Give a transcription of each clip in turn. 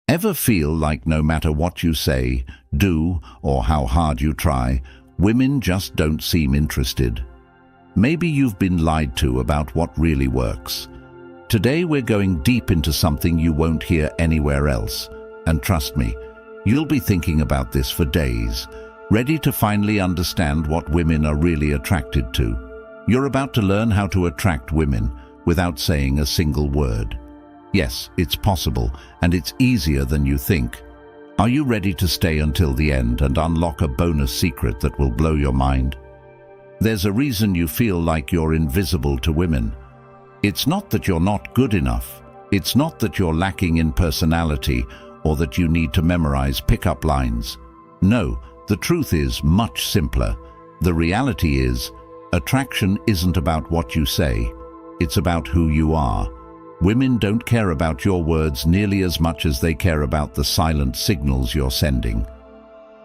Ever feel like no matter what you say, do, or how hard you try, women just don't seem interested? Maybe you've been lied to about what really works. Today we're going deep into something you won't hear anywhere else. And trust me, you'll be thinking about this for days, ready to finally understand what women are really attracted to. You're about to learn how to attract women without saying a single word. Yes, it's possible, and it's easier than you think. Are you ready to stay until the end and unlock a bonus secret that will blow your mind? There's a reason you feel like you're invisible to women. It's not that you're not good enough. It's not that you're lacking in personality or that you need to memorize pickup lines. No, the truth is much simpler. The reality is, attraction isn't about what you say. It's about who you are. Women don't care about your words nearly as much as they care about the silent signals you're sending.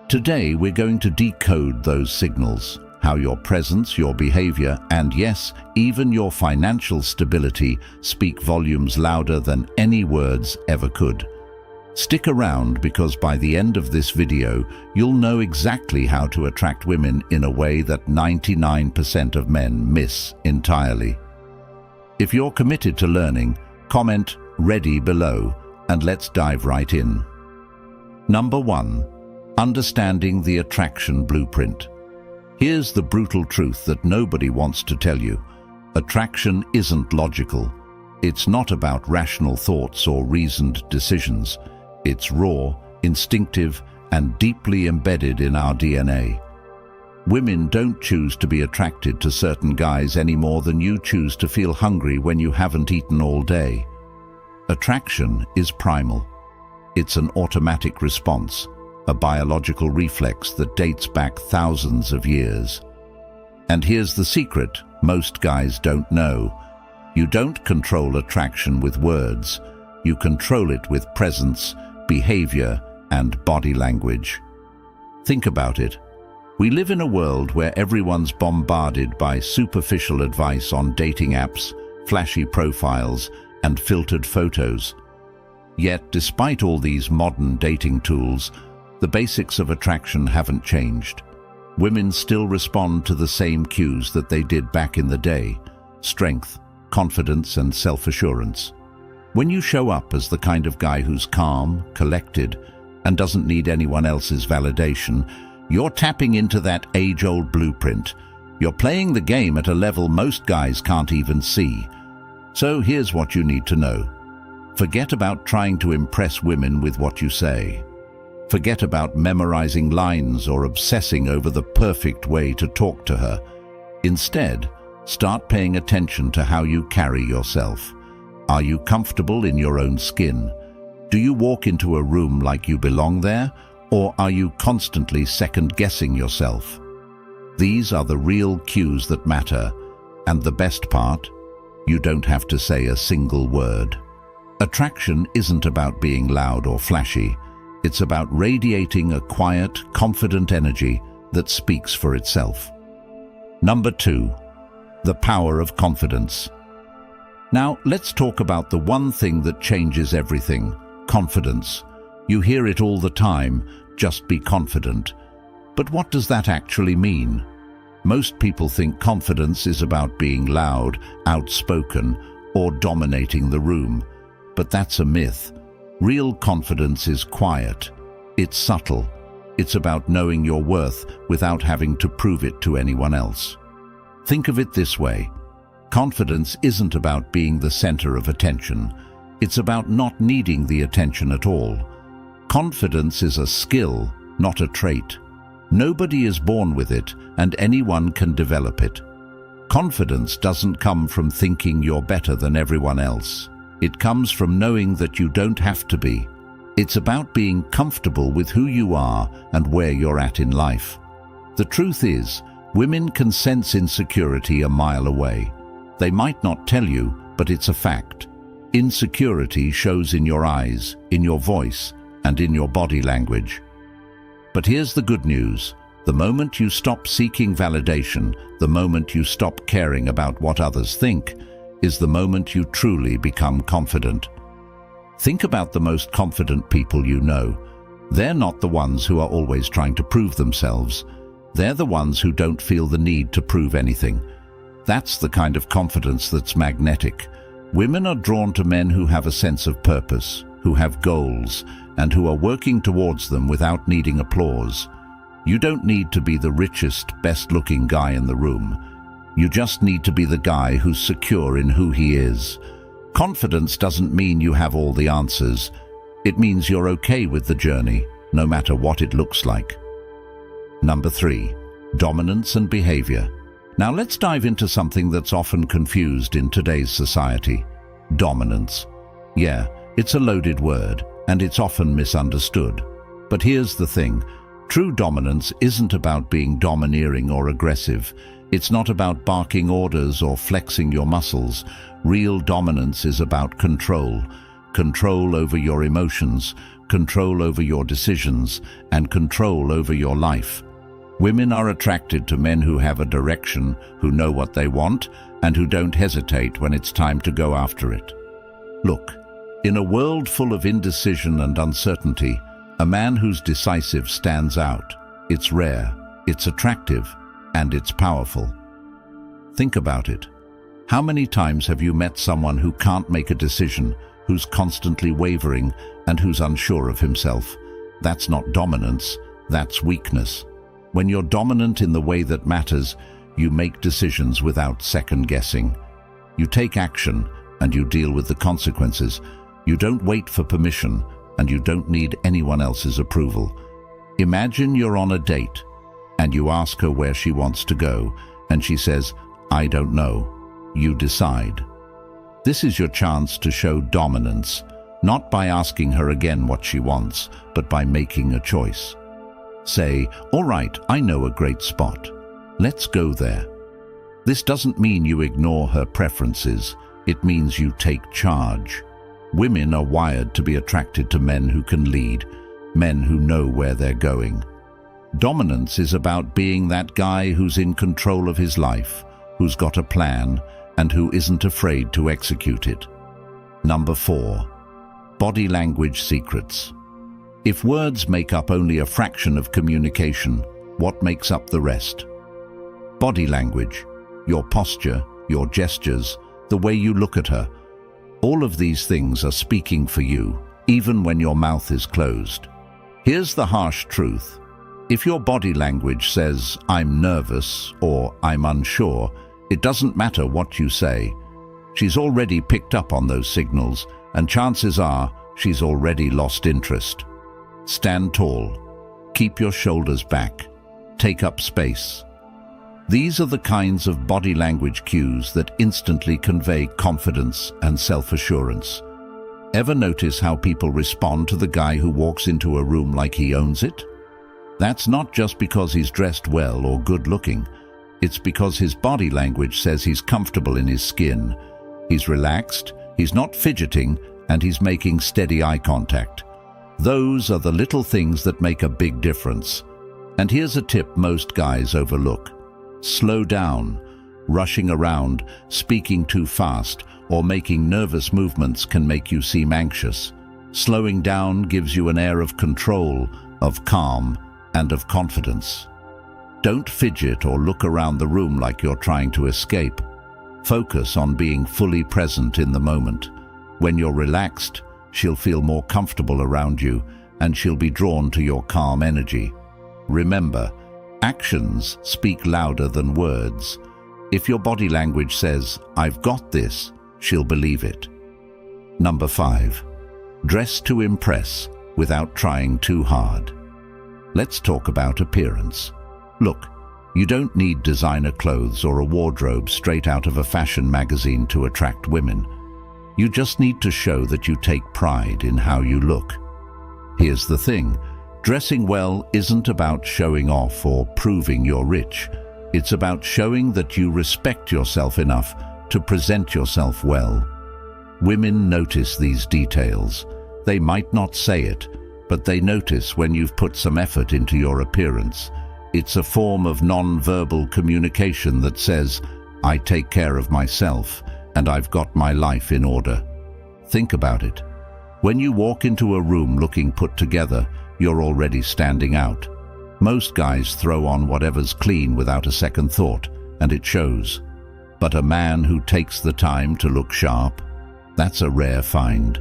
Today, we're going to decode those signals, how your presence, your behavior, and yes, even your financial stability speak volumes louder than any words ever could. Stick around because by the end of this video, you'll know exactly how to attract women in a way that 99% of men miss entirely. If you're committed to learning, comment "ready" below and let's dive right in. Number 1. Understanding the attraction blueprint. Here's the brutal truth that nobody wants to tell you. Attraction isn't logical. It's not about rational thoughts or reasoned decisions. It's raw, instinctive, and deeply embedded in our DNA. Women don't choose to be attracted to certain guys any more than you choose to feel hungry when you haven't eaten all day. Attraction is primal. It's an automatic response, a biological reflex that dates back thousands of years. And here's the secret most guys don't know. You don't control attraction with words. You control it with presence, behavior, and body language. Think about it. We live in a world where everyone's bombarded by superficial advice on dating apps, flashy profiles, and filtered photos. Yet, despite all these modern dating tools, the basics of attraction haven't changed. Women still respond to the same cues that they did back in the day: strength, confidence, and self-assurance. When you show up as the kind of guy who's calm, collected, and doesn't need anyone else's validation, you're tapping into that age-old blueprint. You're playing the game at a level most guys can't even see. So here's what you need to know. Forget about trying to impress women with what you say. Forget about memorizing lines or obsessing over the perfect way to talk to her. Instead, start paying attention to how you carry yourself. Are you comfortable in your own skin? Do you walk into a room like you belong there? Or are you constantly second-guessing yourself? These are the real cues that matter, and the best part, you don't have to say a single word. Attraction isn't about being loud or flashy. It's about radiating a quiet, confident energy that speaks for itself. Number 2. The power of confidence. Now, let's talk about the one thing that changes everything: confidence. You hear it all the time, just be confident. But what does that actually mean? Most people think confidence is about being loud, outspoken, or dominating the room. But that's a myth. Real confidence is quiet. It's subtle. It's about knowing your worth without having to prove it to anyone else. Think of it this way. Confidence isn't about being the center of attention. It's about not needing the attention at all. Confidence is a skill, not a trait. Nobody is born with it, and anyone can develop it. Confidence doesn't come from thinking you're better than everyone else. It comes from knowing that you don't have to be. It's about being comfortable with who you are and where you're at in life. The truth is, women can sense insecurity a mile away. They might not tell you, but it's a fact. Insecurity shows in your eyes, in your voice, and in your body language. But here's the good news. The moment you stop seeking validation, the moment you stop caring about what others think, is the moment you truly become confident. Think about the most confident people you know. They're not the ones who are always trying to prove themselves. They're the ones who don't feel the need to prove anything. That's the kind of confidence that's magnetic. Women are drawn to men who have a sense of purpose, who have goals, and who are working towards them without needing applause. You don't need to be the richest, best-looking guy in the room. You just need to be the guy who's secure in who he is. Confidence doesn't mean you have all the answers. It means you're okay with the journey, no matter what it looks like. Number 3, dominance and behavior. Now let's dive into something that's often confused in today's society. Dominance. Yeah, it's a loaded word, and it's often misunderstood. But here's the thing. True dominance isn't about being domineering or aggressive. It's not about barking orders or flexing your muscles. Real dominance is about control. Control over your emotions, control over your decisions, and control over your life. Women are attracted to men who have a direction, who know what they want, and who don't hesitate when it's time to go after it. Look, in a world full of indecision and uncertainty, a man who's decisive stands out. It's rare, it's attractive, and it's powerful. Think about it. How many times have you met someone who can't make a decision, who's constantly wavering, and who's unsure of himself? That's not dominance, that's weakness. When you're dominant in the way that matters, you make decisions without second-guessing. You take action, and you deal with the consequences. You don't wait for permission, and you don't need anyone else's approval. Imagine you're on a date, and you ask her where she wants to go, and she says, "I don't know." You decide. This is your chance to show dominance, not by asking her again what she wants, but by making a choice. Say, "All right, I know a great spot. Let's go there." This doesn't mean you ignore her preferences. It means you take charge. Women are wired to be attracted to men who can lead, men who know where they're going. Dominance is about being that guy who's in control of his life, who's got a plan, and who isn't afraid to execute it. Number 4, body language secrets. If words make up only a fraction of communication, what makes up the rest? Body language, your posture, your gestures, the way you look at her. All of these things are speaking for you, even when your mouth is closed. Here's the harsh truth. If your body language says, "I'm nervous" or "I'm unsure," it doesn't matter what you say. She's already picked up on those signals, and chances are she's already lost interest. Stand tall. Keep your shoulders back. Take up space. These are the kinds of body language cues that instantly convey confidence and self-assurance. Ever notice how people respond to the guy who walks into a room like he owns it? That's not just because he's dressed well or good-looking. It's because his body language says he's comfortable in his skin. He's relaxed, he's not fidgeting, and he's making steady eye contact. Those are the little things that make a big difference. And here's a tip most guys overlook. Slow down. Rushing around, speaking too fast, or making nervous movements can make you seem anxious. Slowing down gives you an air of control, of calm, and of confidence. Don't fidget or look around the room like you're trying to escape. Focus on being fully present in the moment. When you're relaxed, she'll feel more comfortable around you, and she'll be drawn to your calm energy. Remember, actions speak louder than words. If your body language says, "I've got this," she'll believe it. Number 5, dress to impress without trying too hard. Let's talk about appearance. Look, you don't need designer clothes or a wardrobe straight out of a fashion magazine to attract women. You just need to show that you take pride in how you look. Here's the thing, dressing well isn't about showing off or proving you're rich. It's about showing that you respect yourself enough to present yourself well. Women notice these details. They might not say it, but they notice when you've put some effort into your appearance. It's a form of non-verbal communication that says, "I take care of myself, and I've got my life in order." Think about it. When you walk into a room looking put together, you're already standing out. Most guys throw on whatever's clean without a second thought, and it shows. But a man who takes the time to look sharp, that's a rare find.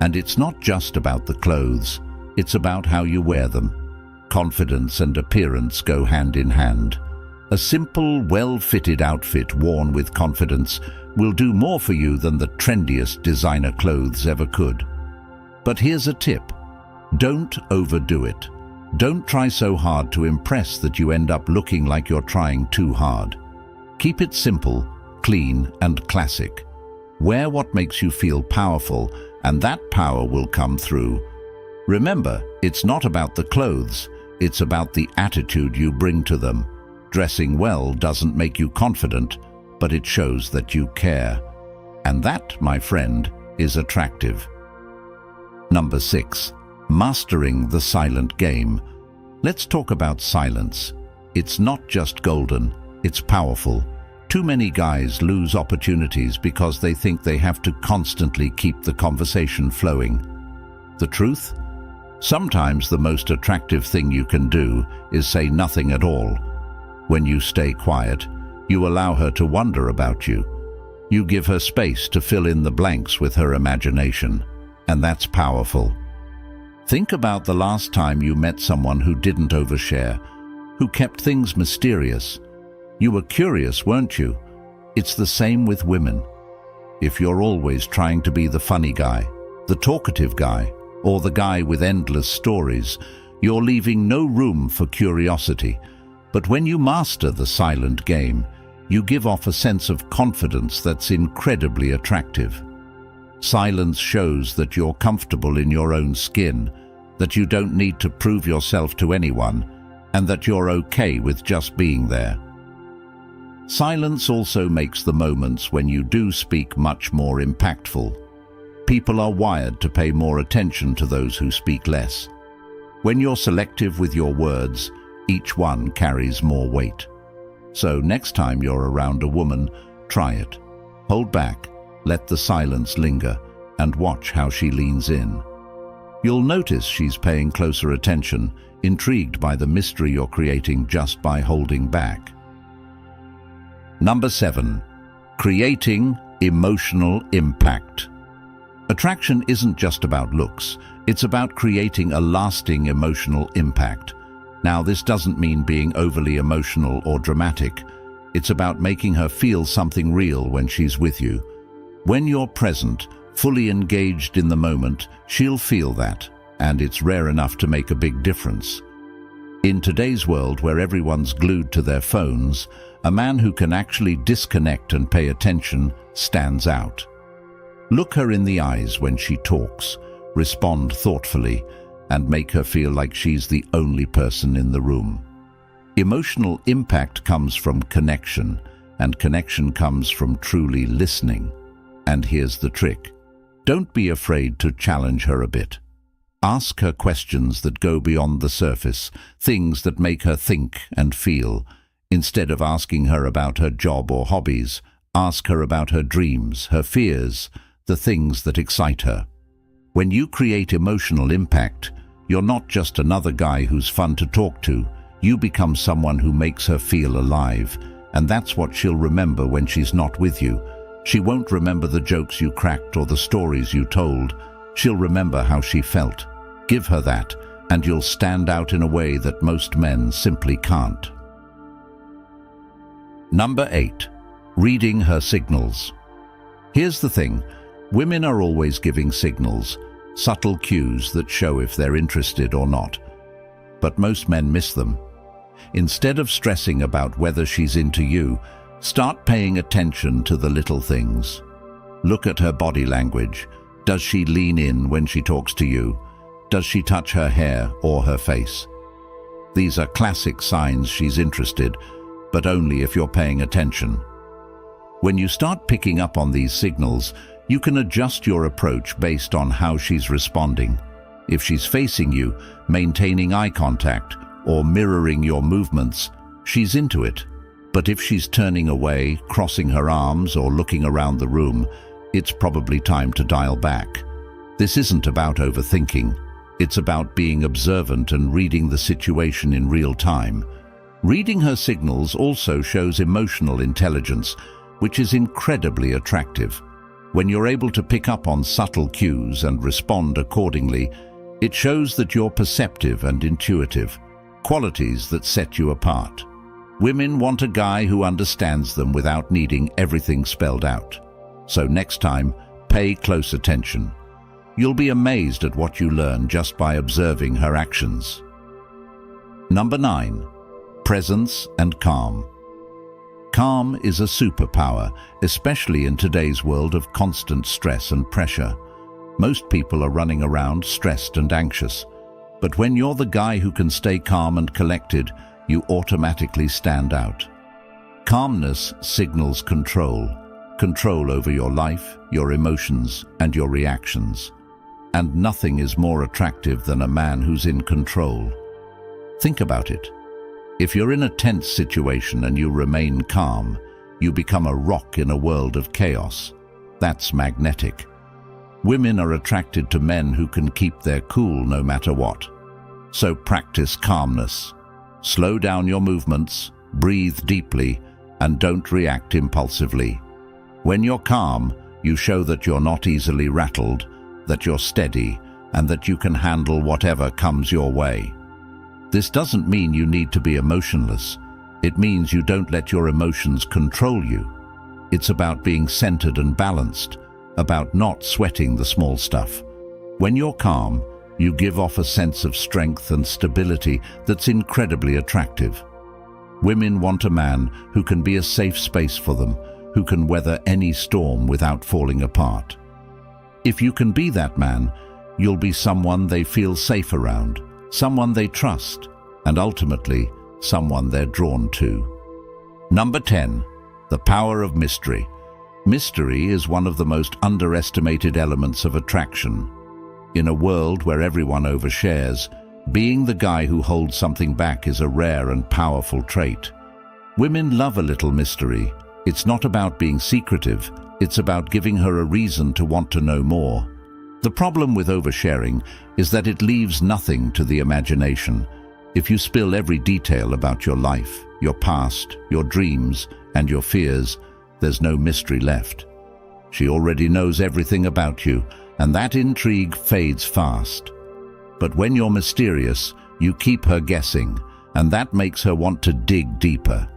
And it's not just about the clothes, it's about how you wear them. Confidence and appearance go hand in hand. A simple, well-fitted outfit worn with confidence will do more for you than the trendiest designer clothes ever could. But here's a tip. Don't overdo it. Don't try so hard to impress that you end up looking like you're trying too hard. Keep it simple, clean, and classic. Wear what makes you feel powerful, and that power will come through. Remember, it's not about the clothes, it's about the attitude you bring to them. Dressing well doesn't make you confident, but it shows that you care. And that, my friend, is attractive. Number 6. Mastering the silent game. Let's talk about silence. It's not just golden, it's powerful. Too many guys lose opportunities because they think they have to constantly keep the conversation flowing. The truth? Sometimes the most attractive thing you can do is say nothing at all. When you stay quiet, you allow her to wonder about you. You give her space to fill in the blanks with her imagination, and that's powerful. Think about the last time you met someone who didn't overshare, who kept things mysterious. You were curious, weren't you? It's the same with women. If you're always trying to be the funny guy, the talkative guy, or the guy with endless stories, you're leaving no room for curiosity. But when you master the silent game, you give off a sense of confidence that's incredibly attractive. Silence shows that you're comfortable in your own skin, that you don't need to prove yourself to anyone, and that you're okay with just being there. Silence also makes the moments when you do speak much more impactful. People are wired to pay more attention to those who speak less. When you're selective with your words, each one carries more weight. So next time you're around a woman, try it. Hold back, let the silence linger, and watch how she leans in. You'll notice she's paying closer attention, intrigued by the mystery you're creating just by holding back. Number 7. Creating emotional impact. Attraction isn't just about looks, it's about creating a lasting emotional impact. Now, this doesn't mean being overly emotional or dramatic. It's about making her feel something real when she's with you. When you're present, fully engaged in the moment, she'll feel that, and it's rare enough to make a big difference. In today's world where everyone's glued to their phones, a man who can actually disconnect and pay attention stands out. Look her in the eyes when she talks, respond thoughtfully, and make her feel like she's the only person in the room. Emotional impact comes from connection, and connection comes from truly listening. And here's the trick. Don't be afraid to challenge her a bit. Ask her questions that go beyond the surface, things that make her think and feel. Instead of asking her about her job or hobbies, ask her about her dreams, her fears, the things that excite her. When you create emotional impact, you're not just another guy who's fun to talk to. You become someone who makes her feel alive, and that's what she'll remember when she's not with you. She won't remember the jokes you cracked or the stories you told. She'll remember how she felt. Give her that, and you'll stand out in a way that most men simply can't. Number 8. Reading her signals. Here's the thing. Women are always giving signals, subtle cues that show if they're interested or not. But most men miss them. Instead of stressing about whether she's into you, start paying attention to the little things. Look at her body language. Does she lean in when she talks to you? Does she touch her hair or her face? These are classic signs she's interested, but only if you're paying attention. When you start picking up on these signals, you can adjust your approach based on how she's responding. If she's facing you, maintaining eye contact, or mirroring your movements, she's into it. But if she's turning away, crossing her arms, or looking around the room, it's probably time to dial back. This isn't about overthinking. It's about being observant and reading the situation in real time. Reading her signals also shows emotional intelligence, which is incredibly attractive. When you're able to pick up on subtle cues and respond accordingly, it shows that you're perceptive and intuitive, qualities that set you apart. Women want a guy who understands them without needing everything spelled out. So next time, pay close attention. You'll be amazed at what you learn just by observing her actions. Number 9. Presence and calm. Calm is a superpower, especially in today's world of constant stress and pressure. Most people are running around stressed and anxious. But when you're the guy who can stay calm and collected, you automatically stand out. Calmness signals control. Control over your life, your emotions, and your reactions. And nothing is more attractive than a man who's in control. Think about it. If you're in a tense situation and you remain calm, you become a rock in a world of chaos. That's magnetic. Women are attracted to men who can keep their cool no matter what. So practice calmness. Slow down your movements, breathe deeply, and don't react impulsively. When you're calm, you show that you're not easily rattled, that you're steady, and that you can handle whatever comes your way. This doesn't mean you need to be emotionless. It means you don't let your emotions control you. It's about being centered and balanced, about not sweating the small stuff. When you're calm, you give off a sense of strength and stability that's incredibly attractive. Women want a man who can be a safe space for them, who can weather any storm without falling apart. If you can be that man, you'll be someone they feel safe around, someone they trust, and ultimately, someone they're drawn to. Number 10. The power of mystery. Mystery is one of the most underestimated elements of attraction. In a world where everyone overshares, being the guy who holds something back is a rare and powerful trait. Women love a little mystery. It's not about being secretive, it's about giving her a reason to want to know more. The problem with oversharing is that it leaves nothing to the imagination. If you spill every detail about your life, your past, your dreams, and your fears, there's no mystery left. She already knows everything about you, and that intrigue fades fast. But when you're mysterious, you keep her guessing, and that makes her want to dig deeper.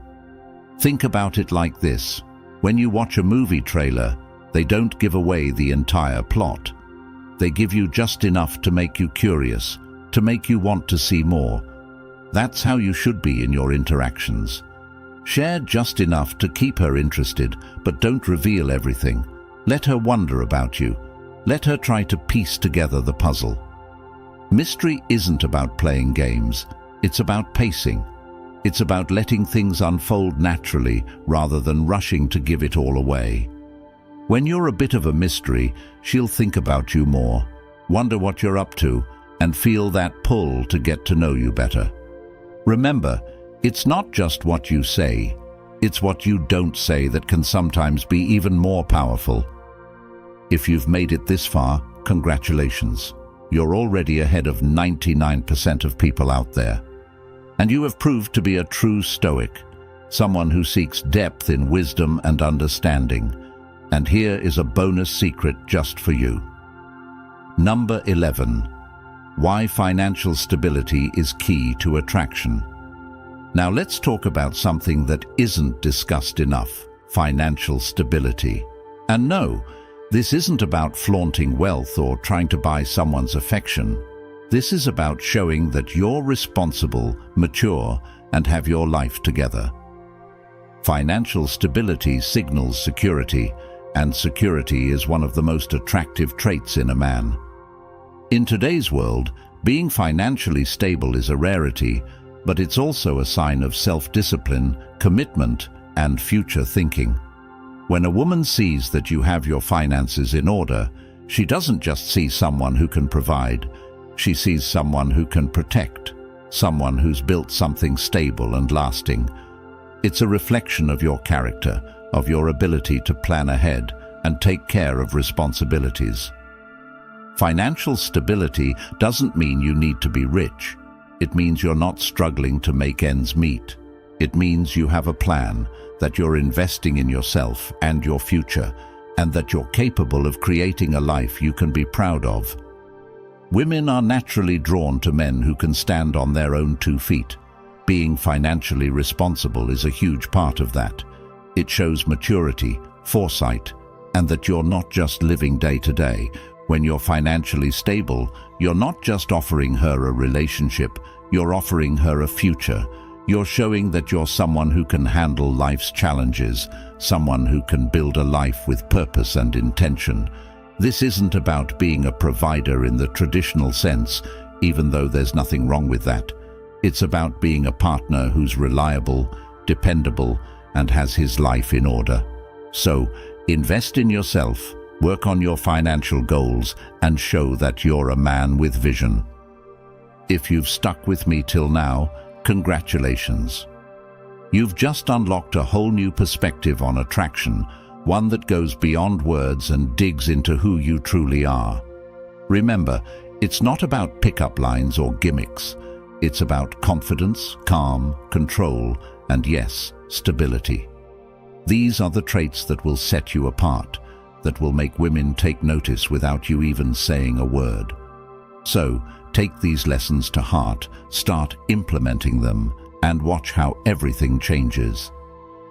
Think about it like this. When you watch a movie trailer, they don't give away the entire plot. They give you just enough to make you curious, to make you want to see more. That's how you should be in your interactions. Share just enough to keep her interested, but don't reveal everything. Let her wonder about you. Let her try to piece together the puzzle. Mystery isn't about playing games. It's about pacing. It's about letting things unfold naturally rather than rushing to give it all away. When you're a bit of a mystery, she'll think about you more, wonder what you're up to, and feel that pull to get to know you better. Remember, it's not just what you say, it's what you don't say that can sometimes be even more powerful. If you've made it this far, congratulations. You're already ahead of 99% of people out there. And you have proved to be a true Stoic, someone who seeks depth in wisdom and understanding. And here is a bonus secret just for you. Number 11. Why financial stability is key to attraction. Now let's talk about something that isn't discussed enough: financial stability. And no, this isn't about flaunting wealth or trying to buy someone's affection. This is about showing that you're responsible, mature, and have your life together. Financial stability signals security, and security is one of the most attractive traits in a man. In today's world, being financially stable is a rarity, but it's also a sign of self-discipline, commitment, and future thinking. When a woman sees that you have your finances in order, she doesn't just see someone who can provide. She sees someone who can protect, someone who's built something stable and lasting. It's a reflection of your character, of your ability to plan ahead and take care of responsibilities. Financial stability doesn't mean you need to be rich. It means you're not struggling to make ends meet. It means you have a plan, that you're investing in yourself and your future, and that you're capable of creating a life you can be proud of. Women are naturally drawn to men who can stand on their own 2 feet. Being financially responsible is a huge part of that. It shows maturity, foresight, and that you're not just living day to day. When you're financially stable, you're not just offering her a relationship, you're offering her a future. You're showing that you're someone who can handle life's challenges, someone who can build a life with purpose and intention. This isn't about being a provider in the traditional sense, even though there's nothing wrong with that. It's about being a partner who's reliable, dependable, and has his life in order. So, invest in yourself, work on your financial goals, and show that you're a man with vision. If you've stuck with me till now, congratulations. You've just unlocked a whole new perspective on attraction, one that goes beyond words and digs into who you truly are. Remember, it's not about pickup lines or gimmicks. It's about confidence, calm, control, and yes, stability. These are the traits that will set you apart, that will make women take notice without you even saying a word. So, take these lessons to heart, start implementing them, and watch how everything changes.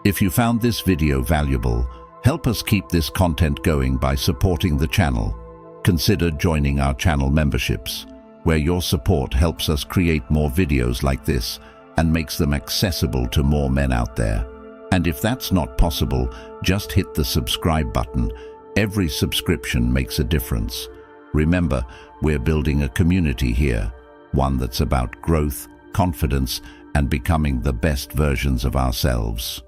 If you found this video valuable, help us keep this content going by supporting the channel. Consider joining our channel memberships, where your support helps us create more videos like this and makes them accessible to more men out there. And if that's not possible, just hit the subscribe button. Every subscription makes a difference. Remember, we're building a community here, one that's about growth, confidence, and becoming the best versions of ourselves.